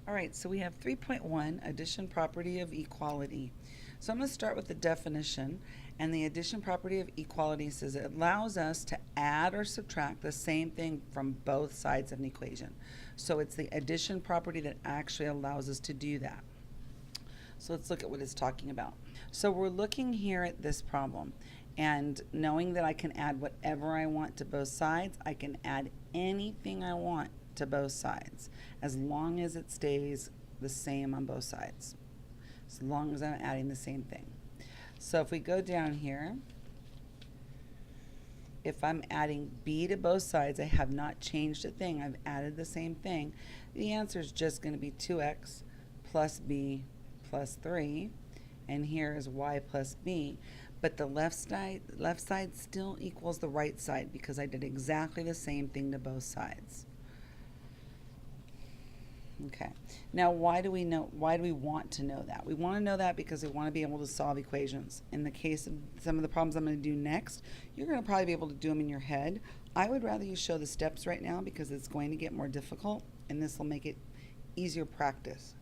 All right, so we have 3.1, addition property of equality. So I'm going to start with the definition, and the addition property of equality says it allows us to add or subtract the same thing from both sides of an equation. So it's the addition property that actually allows us to do that. So let's look at what it's talking about. So we're looking here at this problem, and knowing that I can add whatever I want to both sides, I can add anything I want to both sides as long as it stays the same on both sides, as long as I'm adding the same thing. So if we go down here, if I'm adding b to both sides, I have not changed a thing, I've added the same thing, the answer is just going to be 2x plus b plus 3, and here is y plus b. But the left side still equals the right side because I did exactly the same thing to both sides. Okay, now why do we want to know that? We want to know that because we want to be able to solve equations. In the case of some of the problems I'm going to do next, you're going to probably be able to do them in your head. I would rather you show the steps right now because it's going to get more difficult, and this will make it easier practice.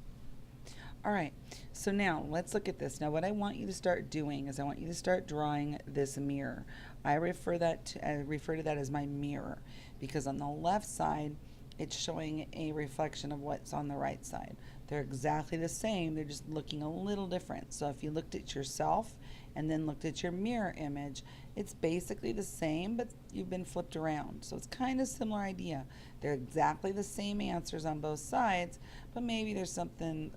All right, so now let's look at this. Now what I want you to start doing is I want you to start drawing this mirror. I refer to that as my mirror because on the left side it's showing a reflection of what's on the right side. They're exactly the same, they're just looking a little different. So if you looked at yourself and then looked at your mirror image, it's basically the same, but you've been flipped around. So it's kind of similar idea. They're exactly the same answers on both sides, but maybe there's something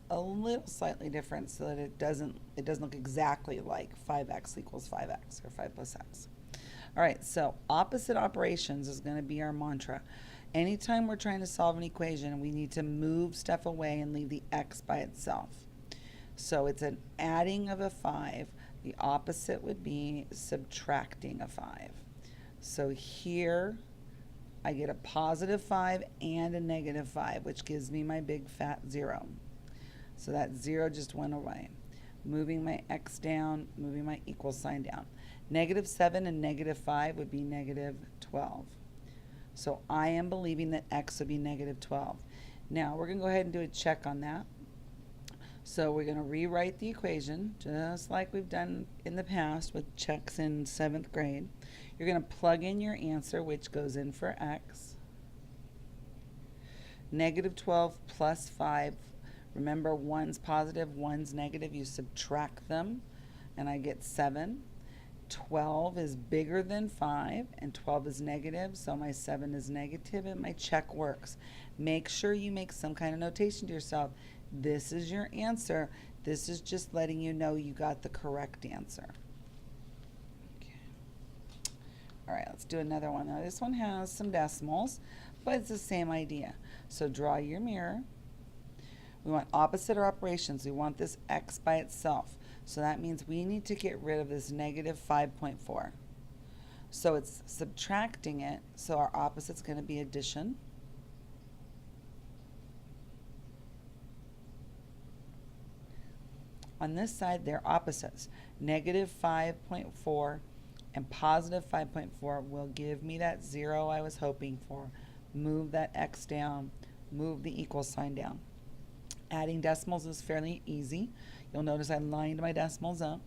a little slightly different so that it doesn't look exactly like 5x equals 5x or 5 plus x. All right, so opposite operations is going to be our mantra. Anytime we're trying to solve an equation, we need to move stuff away and leave the x by itself. So it's an adding of a 5. The opposite would be subtracting a 5. So here I get a positive 5 and a negative 5, which gives me my big fat 0. So that 0 just went away. Moving my x down, moving my equal sign down. Negative 7 and negative 5 would be negative 12. So I am believing that x would be negative 12. Now we're going to go ahead and do a check on that. So we're going to rewrite the equation just like we've done in the past with checks in 7th grade. You're going to plug in your answer, which goes in for x. Negative 12 plus 5. Remember, one's positive, one's negative. You subtract them, and I get 7. 12 is bigger than 5, and 12 is negative, so my 7 is negative, and my check works. Make sure you make some kind of notation to yourself. This is your answer. This is just letting you know you got the correct answer. Okay. All right, let's do another one. Now, this one has some decimals, but it's the same idea. So draw your mirror. We want opposite operations. We want this x by itself. So that means we need to get rid of this negative 5.4. So it's subtracting it. So our opposite's going to be addition. On this side, they're opposites. Negative 5.4 and positive 5.4 will give me that 0 I was hoping for. Move that x down. Move the equal sign down. Adding decimals is fairly easy. You'll notice I lined my decimals up.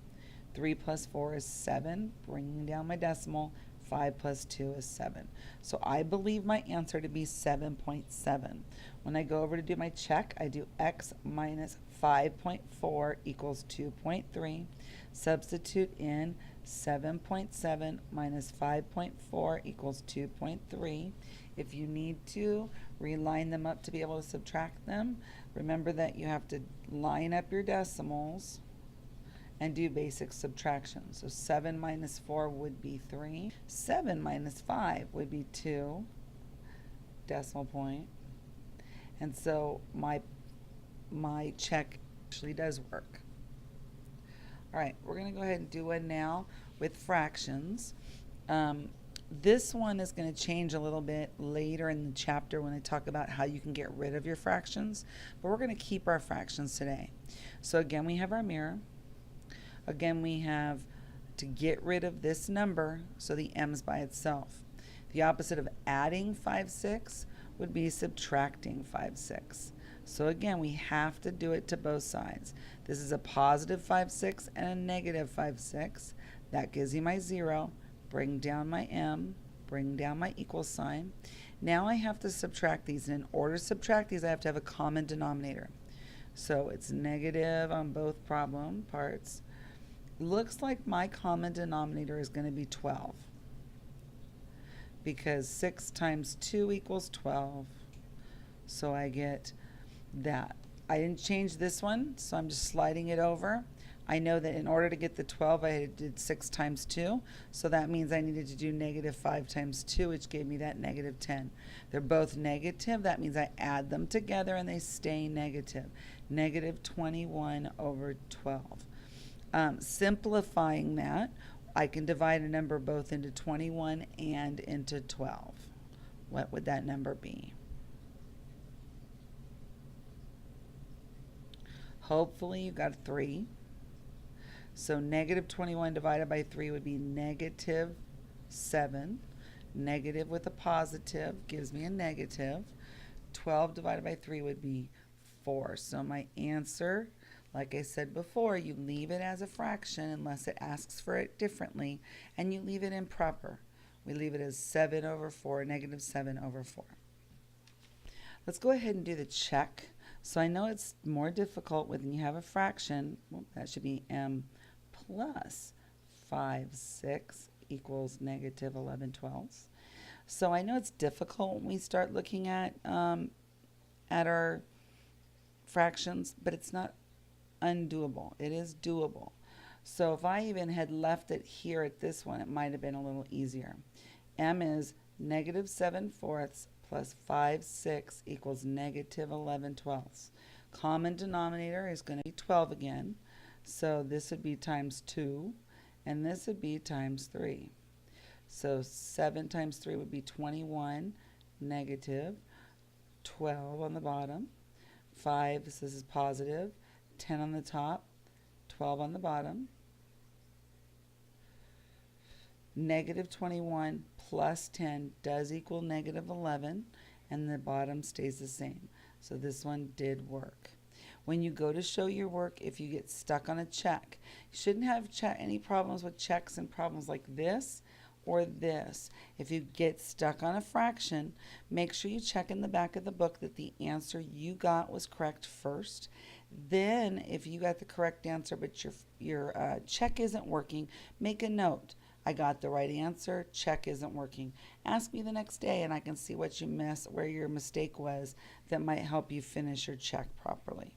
3 plus 4 is 7, bringing down my decimal. 5 plus 2 is 7. So I believe my answer to be 7.7. When I go over to do my check, I do x minus 5.4 equals 2.3. Substitute in 7.7 minus 5.4 equals 2.3. If you need to reline them up to be able to subtract them, remember that you have to line up your decimals and do basic subtraction. So 7 minus 4 would be 3. 7 minus 5 would be 2, decimal point. And so my check actually does work. All right, we're going to go ahead and do one now with fractions. This one is going to change a little bit later in the chapter when I talk about how you can get rid of your fractions, but we're going to keep our fractions today. So again, we have our mirror. Again, we have to get rid of this number, so the m's by itself. The opposite of adding 5, 6 would be subtracting 5 6. So again, we have to do it to both sides. This is a positive 5 6 and a negative 5 6. That gives you my 0. Bring down my m, bring down my equal sign. Now I have to subtract these, and in order to subtract these, I have to have a common denominator. So it's negative on both problem parts. Looks like my common denominator is going to be 12, because 6 times 2 equals 12. So I get that. I didn't change this one, so I'm just sliding it over. I know that in order to get the 12, I did 6 times 2, so that means I needed to do negative 5 times 2, which gave me that negative 10. They're both negative. That means I add them together and they stay negative. Negative 21 over 12. Simplifying that, I can divide a number both into 21 and into 12. What would that number be? Hopefully you got a 3. So negative 21 divided by 3 would be negative 7. Negative with a positive gives me a negative. 12 divided by 3 would be 4. So my answer, like I said before, you leave it as a fraction unless it asks for it differently, and you leave it improper. We leave it as 7 over 4, negative 7 over 4. Let's go ahead and do the check. So I know it's more difficult when you have a fraction. Well, that should be m plus 5 6 equals negative 11 twelfths. So I know it's difficult when we start looking at our fractions, but it's not undoable. It is doable. So if I even had left it here at this one, it might have been a little easier. M is negative 7 fourths plus 5 6 equals negative 11 twelfths. Common denominator is going to be 12 again. So this would be times 2, and this would be times 3. So 7 times 3 would be 21, negative 12 on the bottom. 5, this is positive, 10 on the top, 12 on the bottom. Negative 21 plus 10 does equal negative 11, and the bottom stays the same. So this one did work. When you go to show your work, if you get stuck on a check, you shouldn't have any problems with checks and problems like this or this. If you get stuck on a fraction, make sure you check in the back of the book that the answer you got was correct first. Then, if you got the correct answer but your check isn't working, make a note. I got the right answer, check isn't working. Ask me the next day and I can see what you missed, where your mistake was, that might help you finish your check properly.